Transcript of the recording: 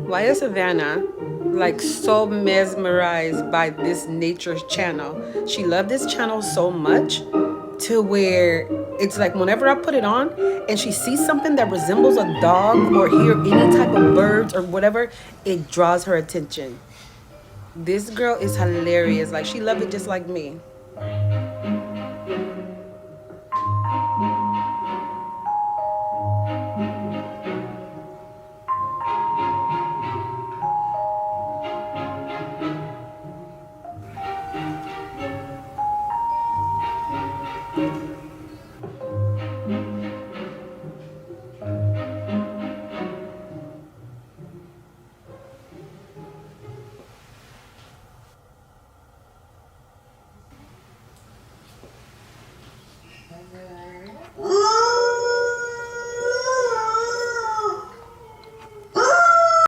Why is Savannah like so mesmerized by this nature channel? She loved this channel so much to where it's like whenever I put it on and she sees something that resembles a dog or hear any type of birds or whatever, it draws her attention. This girl is hilarious. Like she loved it just like me.